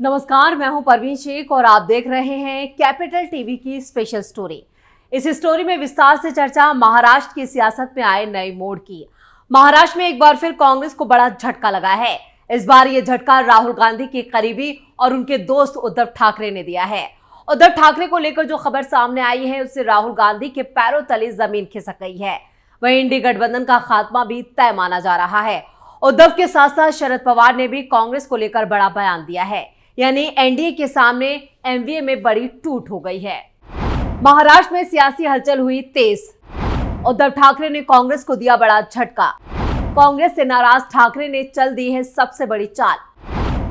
नमस्कार, मैं हूं परवीन शेख और आप देख रहे हैं कैपिटल टीवी की स्पेशल स्टोरी। इस स्टोरी में विस्तार से चर्चा महाराष्ट्र की सियासत में आए नए मोड़ की। महाराष्ट्र में एक बार फिर कांग्रेस को बड़ा झटका लगा है। इस बार ये झटका राहुल गांधी के करीबी और उनके दोस्त उद्धव ठाकरे ने दिया है। उद्धव ठाकरे को लेकर जो खबर सामने आई है उससे राहुल गांधी के पैरों तले जमीन खिसक गई है। वहीं इंडी गठबंधन का खात्मा भी तय माना जा रहा है। उद्धव के साथ साथ शरद पवार ने भी कांग्रेस को लेकर बड़ा बयान दिया है, यानी एनडीए के सामने एमवीए में बड़ी टूट हो गई है। महाराष्ट्र में सियासी हलचल हुई तेज। उद्धव ठाकरे ने कांग्रेस को दिया बड़ा झटका। कांग्रेस से नाराज ठाकरे ने चल दी है सबसे बड़ी चाल।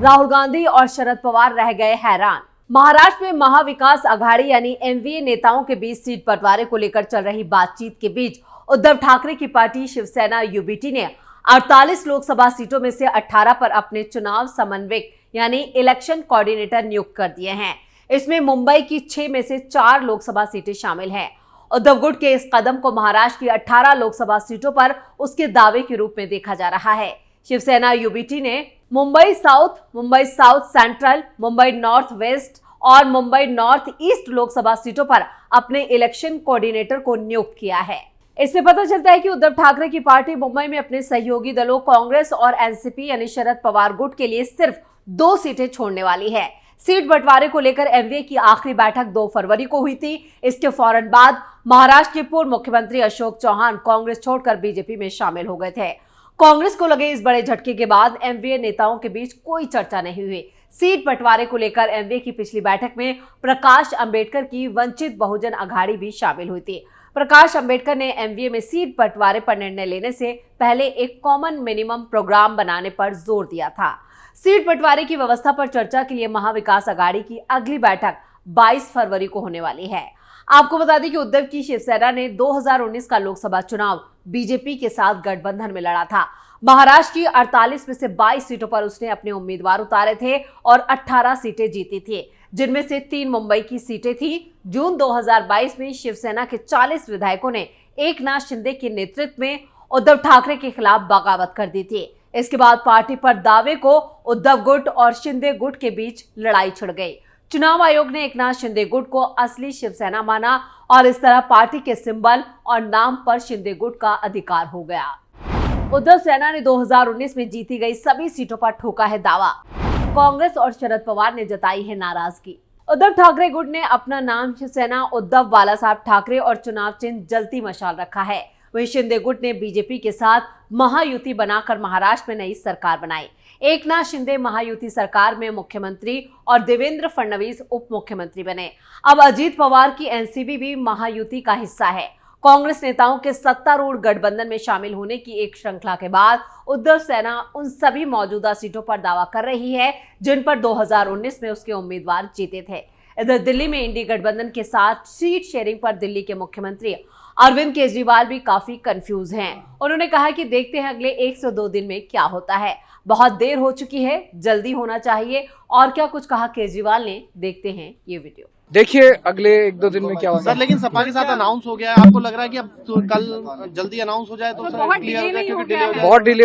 राहुल गांधी और शरद पवार रह गए हैरान। महाराष्ट्र में महाविकास अघाड़ी यानी एमवीए नेताओं के बीच सीट बंटवारे को लेकर चल रही बातचीत के बीच उद्धव ठाकरे की पार्टी शिवसेना यूबीटी ने 48 लोकसभा सीटों में से 18 पर अपने चुनाव समन्वयक यानी इलेक्शन कोऑर्डिनेटर नियुक्त कर दिए हैं। इसमें मुंबई की 6 में से 4 लोकसभा सीटें शामिल हैं। उद्धव गुट के इस कदम को महाराष्ट्र की 18 लोकसभा सीटों पर उसके दावे के रूप में देखा जा रहा है। शिवसेना यूबीटी ने Mumbai south central, Mumbai north west और मुंबई नॉर्थ ईस्ट लोकसभा सीटों पर अपने इलेक्शन कोऑर्डिनेटर को नियुक्त किया है। इससे पता चलता है कि उद्धव ठाकरे की पार्टी मुंबई में अपने सहयोगी दलों कांग्रेस और एनसीपी यानी शरद पवार गुट के लिए सिर्फ 2 सीटें छोड़ने वाली है। सीट बंटवारे को लेकर एमवीए की आखिरी बैठक 2 फरवरी को हुई थी। इसके फौरन बाद महाराष्ट्र के पूर्व मुख्यमंत्री अशोक चौहान कांग्रेस छोड़कर बीजेपी में शामिल हो गए थे। कांग्रेस को लगे इस बड़े झटके के बाद एमवीए नेताओं के बीच कोई चर्चा नहीं हुई। सीट बंटवारे को लेकर एमवीए की पिछली बैठक में प्रकाश अंबेडकर की वंचित बहुजन अघाड़ी भी शामिल हुई थी। प्रकाश अंबेडकर ने एमवीए में सीट बंटवारे पर निर्णय लेने से पहले एक कॉमन मिनिमम प्रोग्राम बनाने पर जोर दिया था। सीट बंटवारे की व्यवस्था पर चर्चा के लिए महाविकास अघाड़ी की अगली बैठक 22 फरवरी को होने वाली है। आपको बता दें कि उद्धव की शिवसेना ने 2019 का लोकसभा चुनाव बीजेपी के साथ गठबंधन में लड़ा था। महाराष्ट्र की 48 में से 22 सीटों पर उसने अपने उम्मीदवार उतारे थे और 18 सीटें जीती थी, जिनमें से 3 मुंबई की सीटें थी। जून 2022 में शिवसेना के 40 विधायकों ने एकनाथ शिंदे के नेतृत्व में उद्धव ठाकरे के खिलाफ बगावत कर दी थी। इसके बाद पार्टी पर दावे को उद्धव गुट और शिंदे गुट के बीच लड़ाई छिड़ गई। चुनाव आयोग ने एकनाथ शिंदे गुट को असली शिवसेना माना और इस तरह पार्टी के सिंबल और नाम पर शिंदे गुट का अधिकार हो गया। उद्धव सेना ने 2019 में जीती गई सभी सीटों पर ठोका है दावा। कांग्रेस और शरद पवार ने जताई है नाराजगी। उद्धव ठाकरे गुट ने अपना नाम शिवसेना उद्धव बालासाहब ठाकरे और चुनाव चिन्ह जलती मशाल रखा है। वहीं शिंदे गुट ने बीजेपी के साथ महायुति बनाकर महाराष्ट्र में नई सरकार बनाई। एकनाथ शिंदे महायुति सरकार में मुख्यमंत्री और देवेंद्र फडणवीस उप मुख्यमंत्री बने। अब अजीत पवार की एनसीपी भी महायुति का हिस्सा है। कांग्रेस नेताओं के सत्तारूढ़ गठबंधन में शामिल होने की एक श्रृंखला के बाद उद्धव सेना उन सभी मौजूदा सीटों पर दावा कर रही है जिन पर 2019 में उसके उम्मीदवार जीते थे। इधर दिल्ली में इंडी गठबंधन के साथ सीट शेयरिंग पर दिल्ली के मुख्यमंत्री अरविंद केजरीवाल भी काफी कंफ्यूज हैं। उन्होंने कहा कि देखते हैं अगले 1 से 2 दिन में क्या होता है। बहुत देर हो चुकी है, जल्दी होना चाहिए। और क्या कुछ कहा केजरीवाल ने, देखते हैं ये वीडियो। देखिए अगले 1-2 दिन में क्या होगा सर। लेकिन सपा के साथ अनाउंस हो गया है, आपको लग रहा है कि अब तो कल जल्दी अनाउंस हो जाए तो सर क्लियर हो जाए, क्योंकि डिले हो जाए। बहुत डिले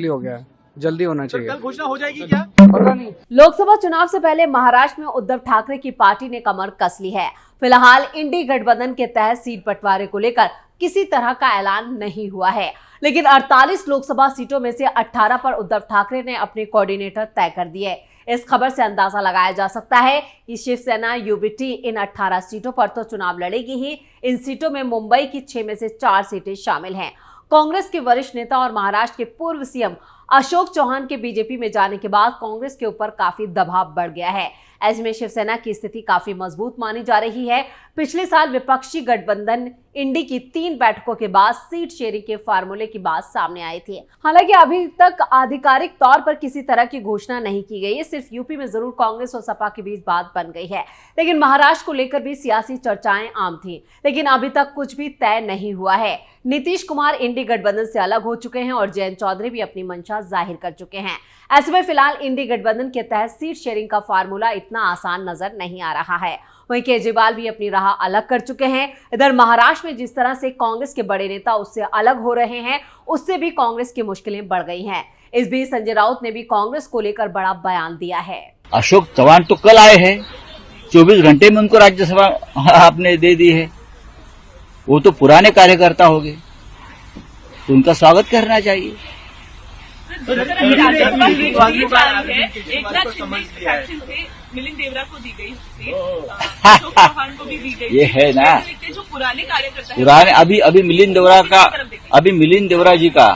हो गया है, जल्दी होना चाहिए। कल घोषणा हो जाएगी क्या? पता नहीं। लोकसभा चुनाव से पहले महाराष्ट्र में उद्धव ठाकरे की पार्टी ने कमर कस ली है। फिलहाल इंडी गठबंधन के तहत सीट बंटवारे को लेकर किसी तरह का ऐलान नहीं हुआ है, लेकिन 48 लोकसभा सीटों में से 18 पर उद्धव ठाकरे ने अपने कोऑर्डिनेटर तय कर दिए। इस खबर से अंदाजा लगाया जा सकता है कि शिवसेना यूबीटी इन 18 सीटों पर तो चुनाव लड़ेगी ही। इन सीटों में मुंबई की 6 में से 4 सीटें शामिल हैं। कांग्रेस के वरिष्ठ नेता और महाराष्ट्र के पूर्व सीएम अशोक चौहान के बीजेपी में जाने के बाद कांग्रेस के ऊपर काफी दबाव बढ़ गया है। ऐसे में शिवसेना की स्थिति काफी मजबूत मानी जा रही है। पिछले साल विपक्षी गठबंधन इंडी की 3 बैठकों के बाद सीट शेयरिंग के फार्मूले की बात सामने आई थी। हालांकि अभी तक आधिकारिक तौर पर किसी तरह की घोषणा नहीं की गई है। सिर्फ यूपी में जरूर कांग्रेस और सपा के बीच बात बन गई है, लेकिन महाराष्ट्र को लेकर भी सियासी चर्चाएं आम थी। लेकिन अभी तक कुछ भी तय नहीं हुआ है। नीतीश कुमार इंडी गठबंधन से अलग हो चुके हैं और जयंत चौधरी भी अपनी मंशा जाहिर कर चुके हैं। ऐसे में फिलहाल इंडी गठबंधन के तहत सीट शेयरिंग का फार्मूला इतना आसान नजर नहीं आ रहा है। वहीं केजरीवाल भी अपनी राह अलग कर चुके हैं। इधर महाराष्ट्र में जिस तरह से कांग्रेस के बड़े नेता उससे अलग हो रहे हैं, उससे भी कांग्रेस की मुश्किलें बढ़ गई हैं। इस बीच संजय राउत ने भी कांग्रेस को लेकर बड़ा बयान दिया है। अशोक चौहान तो कल आए हैं, 24 घंटे में उनको राज्यसभा आपने दे दी है। वो तो पुराने कार्यकर्ता हो गए, तो उनका स्वागत करना चाहिए। मिलिंद देवरा को दी गई सीट, अशोक चौहान को भी दी गई। ये है ना, जो पुराने कार्यकर्ता पुराने अभी मिलिंद देवरा जी का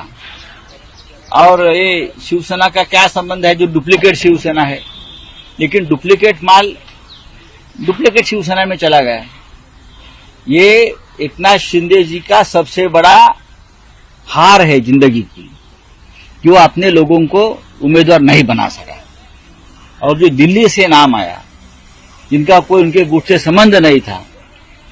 और ये शिवसेना का क्या संबंध है? जो डुप्लीकेट शिवसेना है, लेकिन डुप्लीकेट माल डुप्लीकेट शिवसेना में चला गया। ये एकनाथ शिंदे जी का सबसे बड़ा हार है जिंदगी की, कि वो अपने लोगों को उम्मीदवार नहीं बना सका। और जो दिल्ली से नाम आया, जिनका कोई उनके गुट से संबंध नहीं था,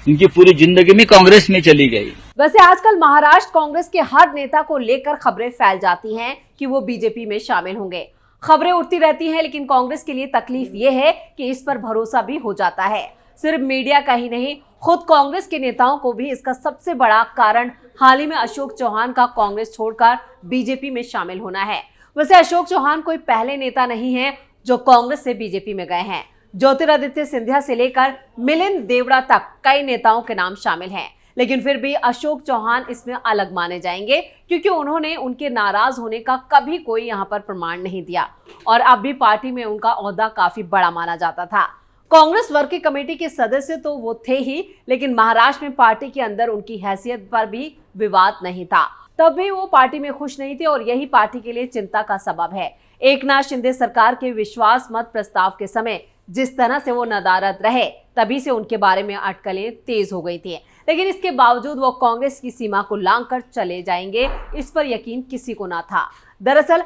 उनकी पूरी जिंदगी में कांग्रेस में चली गई। वैसे आजकल महाराष्ट्र कांग्रेस के हर नेता को लेकर खबरें फैल जाती हैं कि वो बीजेपी में शामिल होंगे। खबरें उठती रहती हैं, लेकिन कांग्रेस के लिए तकलीफ ये है कि इस पर भरोसा भी हो जाता है। सिर्फ मीडिया का ही नहीं, खुद कांग्रेस के नेताओं को भी इसका सबसे बड़ा कारण हाल ही में अशोक चौहान का कांग्रेस छोड़कर बीजेपी में शामिल होना है। वैसे अशोक चौहान कोई पहले नेता नहीं है जो कांग्रेस से बीजेपी में गए हैं। ज्योतिरादित्य सिंधिया से लेकर मिलिंद देवरा तक कई नेताओं के नाम शामिल हैं, लेकिन फिर भी अशोक चौहान इसमें अलग माने जाएंगे, क्योंकि उन्होंने उनके नाराज होने का कभी कोई यहां पर प्रमाण नहीं दिया और अब भी पार्टी में उनका ओहदा काफी बड़ा माना जाता था। कांग्रेस वर्किंग कमेटी के सदस्य तो वो थे ही, लेकिन महाराष्ट्र में पार्टी के अंदर उनकी हैसियत पर भी विवाद नहीं था। तब भी वो पार्टी में खुश नहीं थे और यही पार्टी के लिए चिंता का सबब है। एकनाथ शिंदे सरकार के विश्वास मत प्रस्ताव के समय जिस तरह से वो नदारद रहे, तभी से उनके बारे में अटकलें तेज हो गई थी। लेकिन इसके बावजूद वो कांग्रेस की सीमा को लांघकर चले जाएंगे, इस पर यकीन किसी को ना था। दरअसल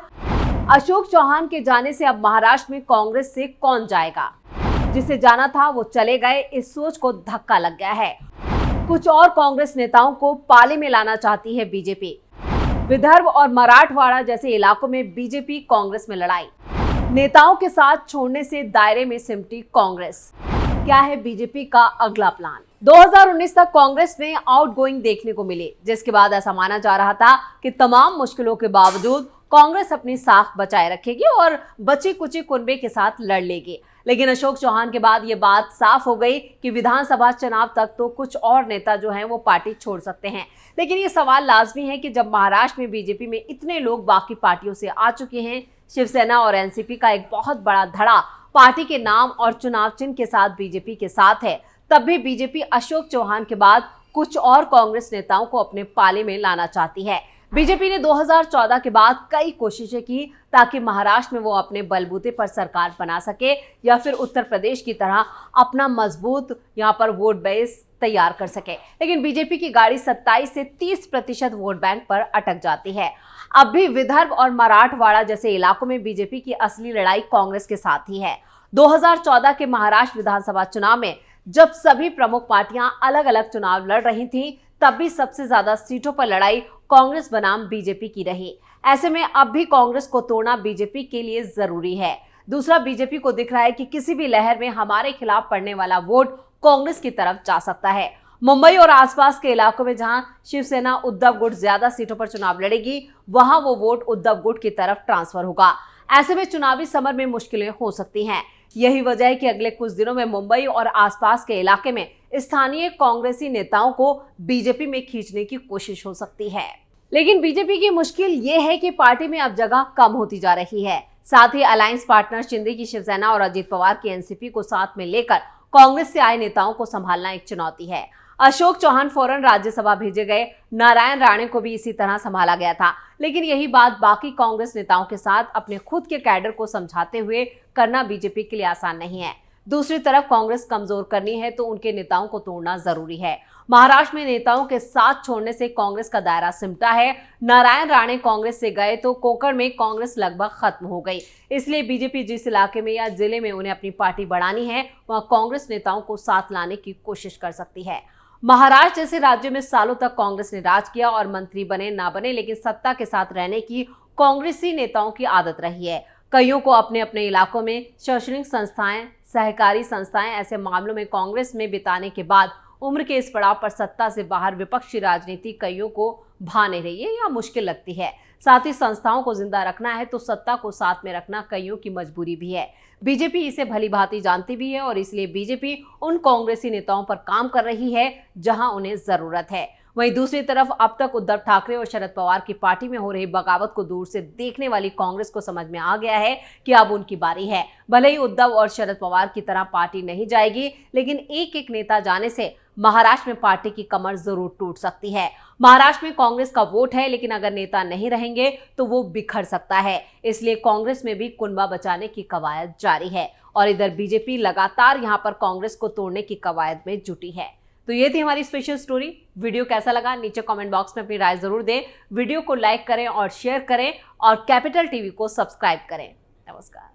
अशोक चौहान के जाने से अब महाराष्ट्र में कांग्रेस से कौन जाएगा? जिसे जाना था वो चले गए, इस सोच को धक्का लग गया है। कुछ और कांग्रेस नेताओं को पाले में लाना चाहती है बीजेपी। विदर्भ और मराठवाड़ा जैसे इलाकों में बीजेपी कांग्रेस में लड़ाई, नेताओं के साथ छोड़ने से दायरे में सिमटी कांग्रेस। क्या है बीजेपी का अगला प्लान? 2019 तक कांग्रेस में आउटगोइंग देखने को मिली, जिसके बाद ऐसा माना जा रहा था कि तमाम मुश्किलों के बावजूद कांग्रेस अपनी साख बचाए रखेगी और बची कुची कुनबे के साथ लड़ लेगी। लेकिन अशोक चौहान के बाद ये बात साफ हो गई कि विधानसभा चुनाव तक तो कुछ और नेता जो हैं वो पार्टी छोड़ सकते हैं। लेकिन ये सवाल लाजमी है कि जब महाराष्ट्र में बीजेपी में इतने लोग बाकी पार्टियों से आ चुके हैं, शिवसेना और एनसीपी का एक बहुत बड़ा धड़ा पार्टी के नाम और चुनाव चिन्ह के साथ बीजेपी के साथ है, तब भी बीजेपी अशोक चौहान के बाद कुछ और कांग्रेस नेताओं को अपने पाले में लाना चाहती है। बीजेपी ने 2014 के बाद कई कोशिशें की ताकि महाराष्ट्र में वो अपने बलबूते पर सरकार बना सके या फिर उत्तर प्रदेश की तरह अपना मजबूत यहाँ पर वोट बेस तैयार कर सके। लेकिन बीजेपी की गाड़ी 27 से 30% वोट बैंक पर अटक जाती है। अब भी विदर्भ और मराठवाड़ा जैसे इलाकों में बीजेपी की असली लड़ाई कांग्रेस के साथ ही है। 2014 के महाराष्ट्र विधानसभा चुनाव में जब सभी प्रमुख पार्टियां अलग अलग चुनाव लड़ रही थीं, तब भी सबसे ज्यादा सीटों पर लड़ाई कांग्रेस बनाम बीजेपी की रही। ऐसे में अब भी कांग्रेस को तोड़ना बीजेपी के लिए जरूरी है। दूसरा, बीजेपी को दिख रहा है कि किसी भी लहर में हमारे खिलाफ पड़ने वाला वोट कांग्रेस की तरफ जा सकता है। मुंबई और आसपास के इलाकों में जहां शिवसेना उद्धव गुट ज्यादा सीटों पर चुनाव लड़ेगी, वहां वो वोट उद्धव गुट की तरफ ट्रांसफर होगा। ऐसे में चुनावी समर में मुश्किलें हो सकती हैं। यही वजह है कि अगले कुछ दिनों में मुंबई और आसपास के इलाके में स्थानीय कांग्रेसी नेताओं को बीजेपी में खींचने की कोशिश हो सकती है। लेकिन बीजेपी की मुश्किल ये है कि पार्टी में अब जगह कम होती जा रही है। साथ ही अलायंस पार्टनर शिंदे की शिवसेना और अजित पवार की एनसीपी को साथ में लेकर कांग्रेस से आए नेताओं को संभालना एक चुनौती है। अशोक चौहान फौरन राज्यसभा भेजे गए, नारायण राणे को भी इसी तरह संभाला गया था। लेकिन यही बात बाकी कांग्रेस नेताओं के साथ अपने खुद के कैडर को समझाते हुए करना बीजेपी के लिए आसान नहीं है। दूसरी तरफ कांग्रेस कमजोर करनी है तो उनके नेताओं को तोड़ना जरूरी है। महाराष्ट्र में नेताओं के साथ छोड़ने से कांग्रेस का दायरा सिमटा है। नारायण राणे कांग्रेस से गए तो कोंकण में कांग्रेस लगभग खत्म हो गई। इसलिए बीजेपी जिस इलाके में या जिले में उन्हें अपनी पार्टी बढ़ानी है, वहां कांग्रेस नेताओं को साथ लाने की कोशिश कर सकती है। महाराष्ट्र जैसे राज्य में सालों तक कांग्रेस ने राज किया और मंत्री बने ना बने, लेकिन सत्ता के साथ रहने की कांग्रेसी नेताओं की आदत रही है। कईयों को अपने अपने इलाकों में शैक्षणिक संस्थाएं, सहकारी संस्थाएं ऐसे मामलों में कांग्रेस में बिताने के बाद उम्र के इस पड़ाव पर सत्ता से बाहर विपक्षी राजनीति कईयों को भा नहीं रही है या मुश्किल लगती है। साथ ही संस्थाओं को जिंदा रखना है तो सत्ता को साथ में रखना कईयों की मजबूरी भी है। बीजेपी इसे भली भांति जानती भी है और इसलिए बीजेपी उन कांग्रेसी नेताओं पर काम कर रही है जहां उन्हें जरूरत है। वहीं दूसरी तरफ अब तक उद्धव ठाकरे और शरद पवार की पार्टी में हो रही बगावत को दूर से देखने वाली कांग्रेस को समझ में आ गया है कि अब उनकी बारी है। भले ही उद्धव और शरद पवार की तरह पार्टी नहीं जाएगी, लेकिन एक एक नेता जाने से महाराष्ट्र में पार्टी की कमर जरूर टूट सकती है। महाराष्ट्र में कांग्रेस का वोट है, लेकिन अगर नेता नहीं रहेंगे तो वो बिखर सकता है। इसलिए कांग्रेस में भी कुनबा बचाने की कवायद जारी है और इधर बीजेपी लगातार यहां पर कांग्रेस को तोड़ने की कवायद में जुटी है। तो ये थी हमारी स्पेशल स्टोरी। वीडियो कैसा लगा नीचे कमेंट बॉक्स में अपनी राय जरूर दें। वीडियो को लाइक करें और शेयर करें और कैपिटल टीवी को सब्सक्राइब करें। नमस्कार।